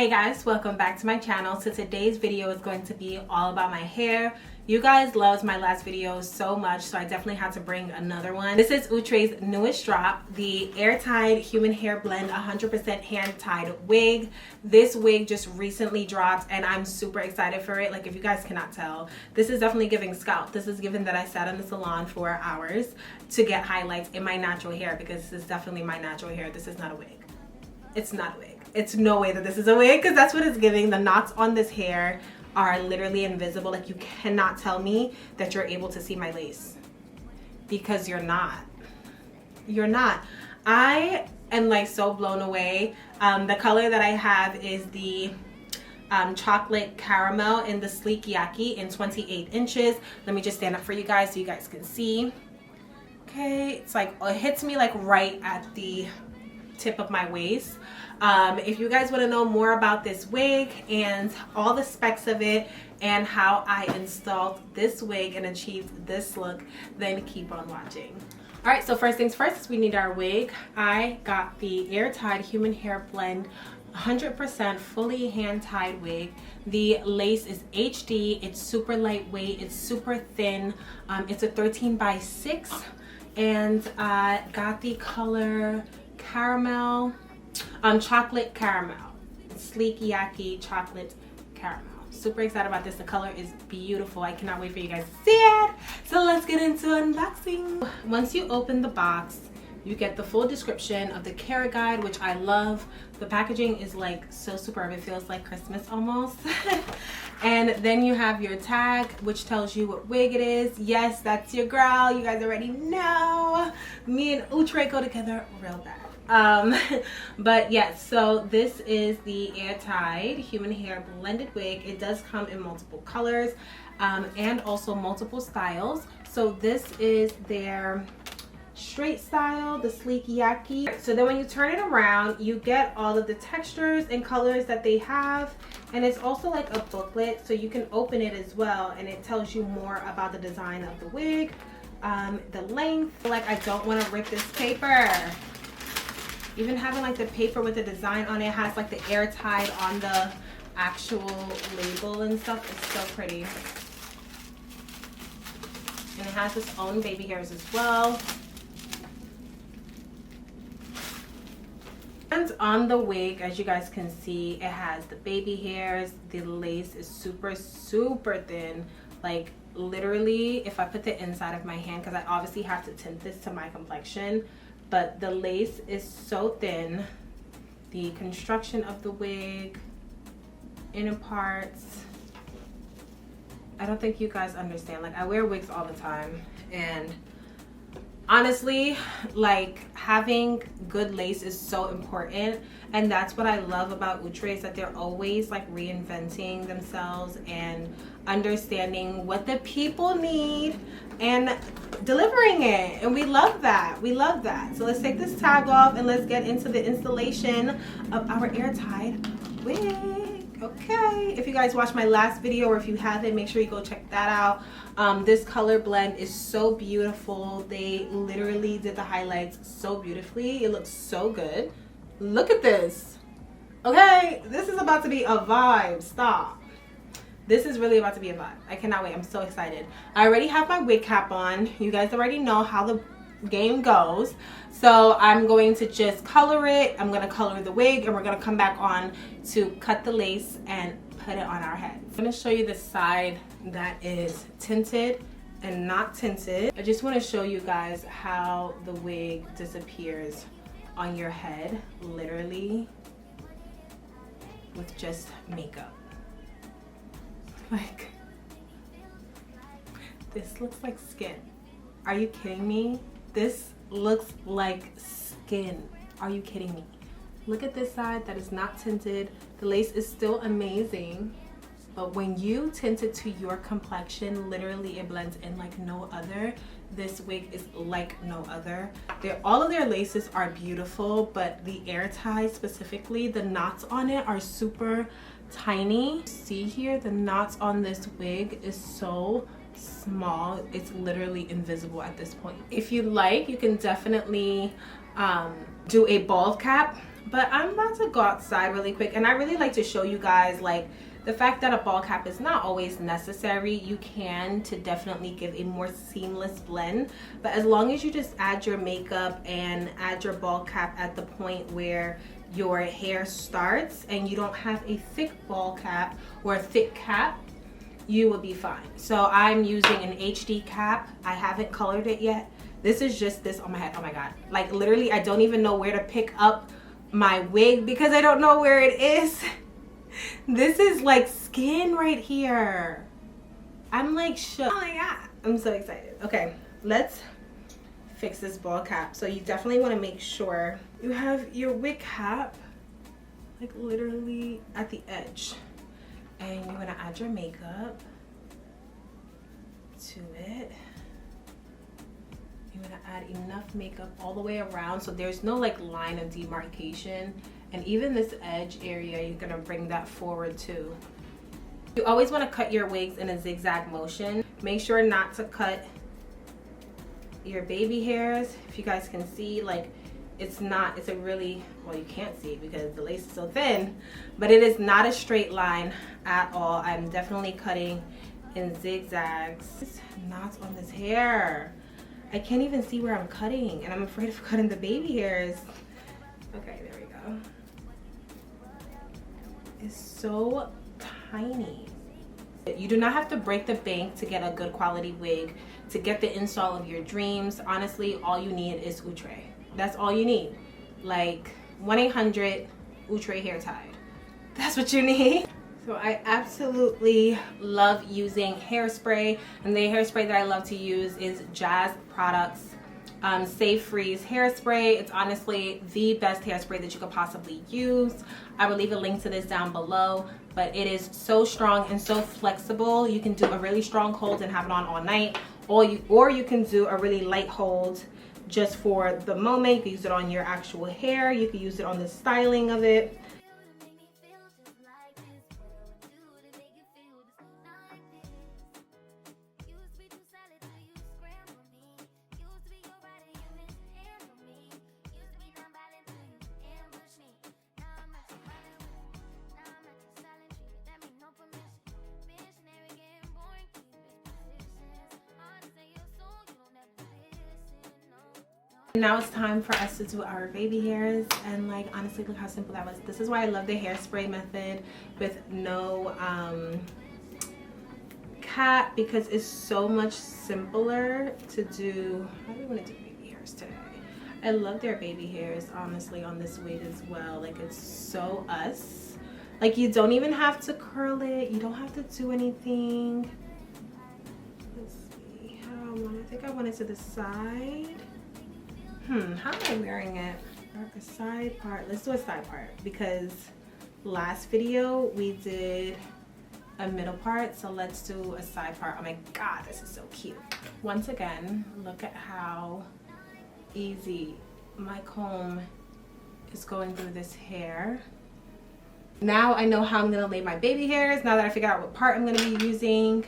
Hey guys, welcome back to my channel. So today's video is going to be all about my hair. You guys loved my last video so much, so I definitely had to bring another one. This is Outre's newest drop, the Airtied Human Hair Blend 100% hand tied wig. This wig just recently dropped and I'm super excited for it. Like, if you guys cannot tell, this is definitely giving scalp. This is giving that I sat in the salon for hours to get highlights in my natural hair, because this is definitely my natural hair. This is not a wig. It's not a wig. It's no way that this is a wig, because that's what it's giving. The knots on this hair are literally invisible. Like, you cannot tell me that you're able to see my lace, because you're not. You're not. I am like so blown away. The color that I have is the chocolate caramel in the sleek yaki in 28 inches. Let me just stand up for you guys so you guys can see. Okay, it's like, it hits me like right at the tip of my waist. If you guys want to know more about this wig and all the specs of it and how I installed this wig and achieved this look, then keep on watching. Alright, so first things first, we need our wig. I got the Airtied Human Hair Blend 100% fully hand tied wig. The lace is HD, it's super lightweight, it's super thin. It's a 13x6, and I got the color caramel, chocolate caramel, sleek yaki chocolate caramel. Super excited about this. The color is beautiful. I cannot wait for you guys to see it. So let's get into unboxing. Once you open the box, you get the full description of the care guide, which I love. The packaging is like so superb. It feels like Christmas almost. And then you have your tag, which tells you what wig it is. Yes, that's your girl. You guys already know. Me and Outre go together real bad. But yes, so this is the Airtied Human Hair Blended Wig. It does come in multiple colors and also multiple styles. So this is their straight style, the sleek yaki. So then when you turn it around, you get all of the textures and colors that they have, and it's also like a booklet, so you can open it as well, and it tells you more about the design of the wig, the length. Like, I don't want to rip this paper. Even having like the paper with the design on it, has like the Airtied on the actual label and stuff. It's so pretty. And it has its own baby hairs as well. And on the wig, as you guys can see, it has the baby hairs. The lace is super thin. Like, literally, if I put the inside of my hand, because I obviously have to tint this to my complexion, but the lace is so thin. The construction of the wig, inner parts, I don't think you guys understand. Like, I wear wigs all the time, and honestly, like, having good lace is so important. And that's what I love about Outre, is that they're always like reinventing themselves and understanding what the people need and delivering it. And we love that. We love that. So let's take this tag off and let's get into the installation of our Airtied wig. Okay, if you guys watched my last video, or if you haven't, make sure you go check that out. This color blend is so beautiful. They literally did the highlights so beautifully. It looks so good. Look at this. Okay, this is about to be a vibe. Stop. This is really about to be a vibe. I cannot wait. I'm so excited. I already have my wig cap on. You guys already know how the game goes. So I'm going to just color it. I'm going to color the wig, and we're going to come back on to cut the lace and put it on our head. I'm going to show you the side that is tinted and not tinted. I just want to show you guys how the wig disappears on your head, literally, with just makeup. Like, this looks like skin. Are you kidding me? This looks like skin. Are you kidding me? Look at this side that is not tinted. The lace is still amazing, but when you tint it to your complexion, literally it blends in like no other. This wig is like no other. All of their laces are beautiful, but the Airtied specifically, the knots on it are super tiny. See here, the knots on this wig is so small, it's literally invisible at this point. If you like, you can definitely do a bald cap But I'm about to go outside really quick, and I really like to show you guys like the fact that a ball cap is not always necessary. You can to definitely give a more seamless blend, but as long as you just add your makeup and add your ball cap at the point where your hair starts and you don't have a thick ball cap or a thick cap, you will be fine. So I'm using an HD cap. I haven't colored it yet. This is just this on my head. Oh my god, like literally I don't even know where to pick up my wig because I don't know where it is. This is like skin right here. I'm like shook. Oh my god, I'm so excited. Okay, let's fix this ball cap. So you definitely want to make sure you have your wig cap like literally at the edge, and you want to add your makeup to it. You want to add enough makeup all the way around so there's no like line of demarcation, and even this edge area you're gonna bring that forward too. You always want to cut your wigs in a zigzag motion. Make sure not to cut your baby hairs. If you guys can see, like it's a really, well, you can't see it because the lace is so thin, but it is not a straight line at all. I'm definitely cutting in zigzags. Knots on this hair. I can't even see where I'm cutting, and I'm afraid of cutting the baby hairs. Okay, there we go. It's so tiny. You do not have to break the bank to get a good quality wig, to get the install of your dreams. Honestly, all you need is Outre. That's all you need. Like 1-800 Outre hair tied. That's what you need. So I absolutely love using hairspray, and the hairspray that I love to use is Jazz Products Safe Freeze hairspray. It's honestly the best hairspray that you could possibly use. I will leave a link to this down below, but it is so strong and so flexible. You can do a really strong hold and have it on all night, or you can do a really light hold just for the moment. You can use it on your actual hair. You can use it on the styling of it. Now it's time for us to do our baby hairs, and like honestly, look how simple that was. This is why I love the hairspray method with no cap, because it's so much simpler to do. How do we want to do baby hairs today? I love their baby hairs honestly on this wig as well. Like it's so us. Like you don't even have to curl it. You don't have to do anything. Let's see how I want. I think I want it to the side. How am I wearing it? A side part. Let's do a side part, because last video we did a middle part, so let's do a side part. Oh my god, this is so cute. Once again, look at how easy my comb is going through this hair. Now I know how I'm gonna lay my baby hairs, now that I figured out what part I'm gonna be using.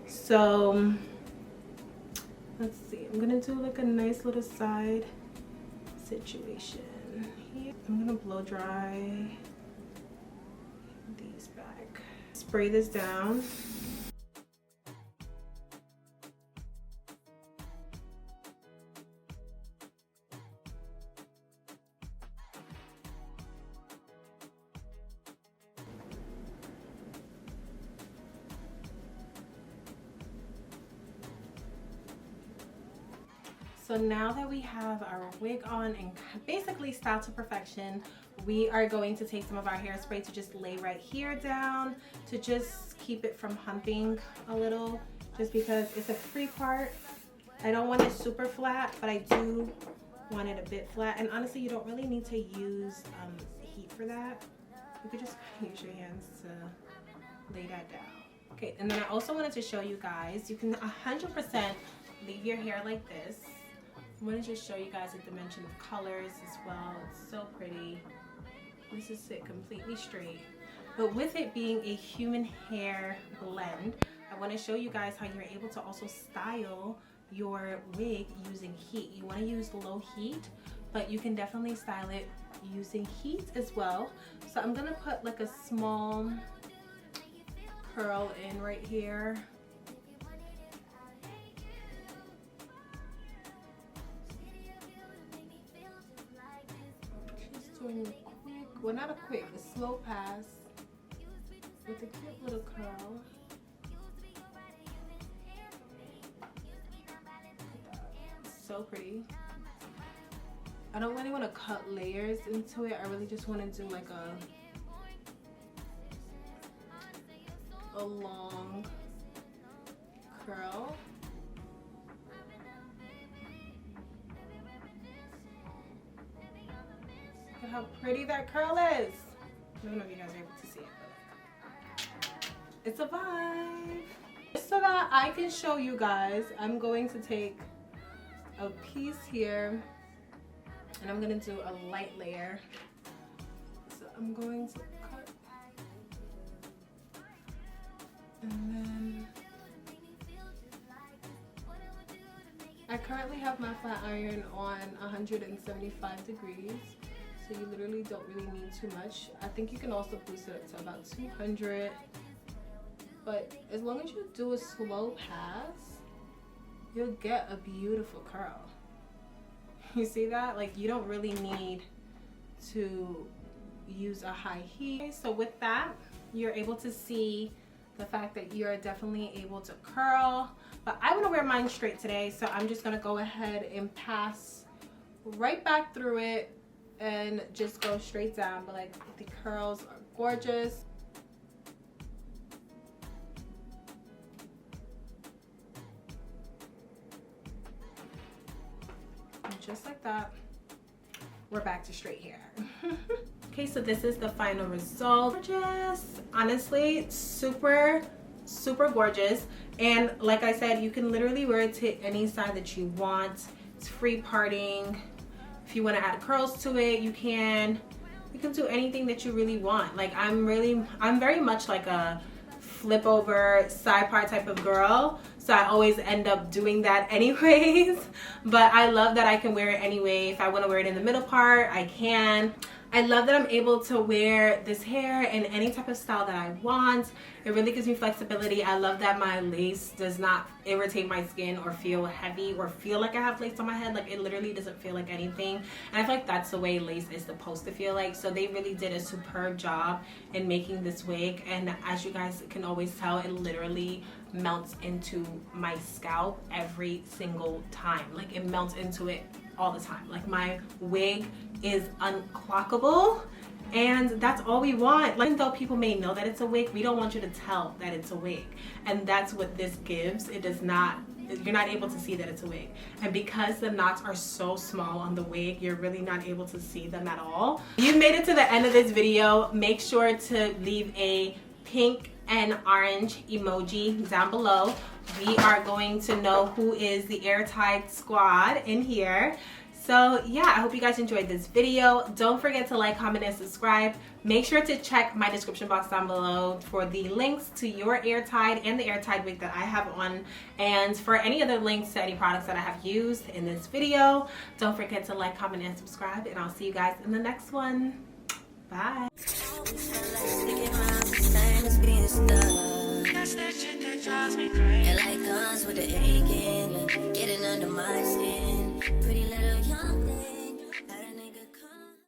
So let's see, I'm gonna do like a nice little side situation here. I'm gonna blow dry these back. Spray this down. So now that we have our wig on and basically styled to perfection, we are going to take some of our hairspray to just lay right here down, to just keep it from humping a little, just because it's a free part. I don't want it super flat, but I do want it a bit flat. And honestly, you don't really need to use heat for that. You could just use your hands to lay that down. Okay, and then I also wanted to show you guys, you can 100% leave your hair like this. I want to just show you guys a dimension of colors as well. It's so pretty. This is sit completely straight. But with it being a human hair blend, I want to show you guys how you're able to also style your wig using heat. You want to use low heat, but you can definitely style it using heat as well. So I'm gonna put like a small curl in right here. Just doing a quick, well not a quick, a slow pass with a cute little curl. So pretty. I don't really want to cut layers into it. I really just want to do like a long curl. Look at how pretty that curl is. I don't know if you guys are able to see it, but it's a vibe. Just so that I can show you guys, I'm going to take a piece here and I'm going to do a light layer. So I'm going to cut and then I currently have my flat iron on 175 degrees, so you literally don't really need too much. I think you can also boost it up to about 200, but as long as you do a slow pass, you'll get a beautiful curl. You see that? Like, you don't really need to use a high heat. So with that, you're able to see the fact that you're definitely able to curl. But I want to wear mine straight today, so I'm just going to go ahead and pass right back through it and just go straight down. But like, the curls are gorgeous. Just like that, we're back to straight hair. Okay, so this is the final result. Gorgeous. Honestly, super gorgeous. And like I said, you can literally wear it to any side that you want. It's free parting. If you want to add curls to it, you can do anything that you really want. Like, I'm very much like a flip over side part type of girl, so I always end up doing that anyways. But I love that I can wear it anyway. If I want to wear it in the middle part, I can. I love that I'm able to wear this hair in any type of style that I want. It really gives me flexibility. I love that my lace does not irritate my skin or feel heavy or feel like I have lace on my head. Like, it literally doesn't feel like anything. And I feel like that's the way lace is supposed to feel like. So they really did a superb job in making this wig. And as you guys can always tell, it literally melts into my scalp every single time. Like, it melts into it all the time. Like, my wig is unclockable, and that's all we want. Like, even though people may know that it's a wig, we don't want you to tell that it's a wig, and that's what this gives. It does not, you're not able to see that it's a wig. And because the knots are so small on the wig, you're really not able to see them at all. You've made it to the end of this video. Make sure to leave a pink and orange emoji down below. We are going to know who is the Airtied squad in here. So yeah, I hope you guys enjoyed this video. Don't forget to like, comment, and subscribe. Make sure to check my description box down below for the links to your Airtied and the Airtied wig that I have on, and for any other links to any products that I have used in this video. Don't forget to like, comment, and subscribe, and I'll see you guys in the next one. Bye. Like guns with the aching, getting under my skin. Pretty little young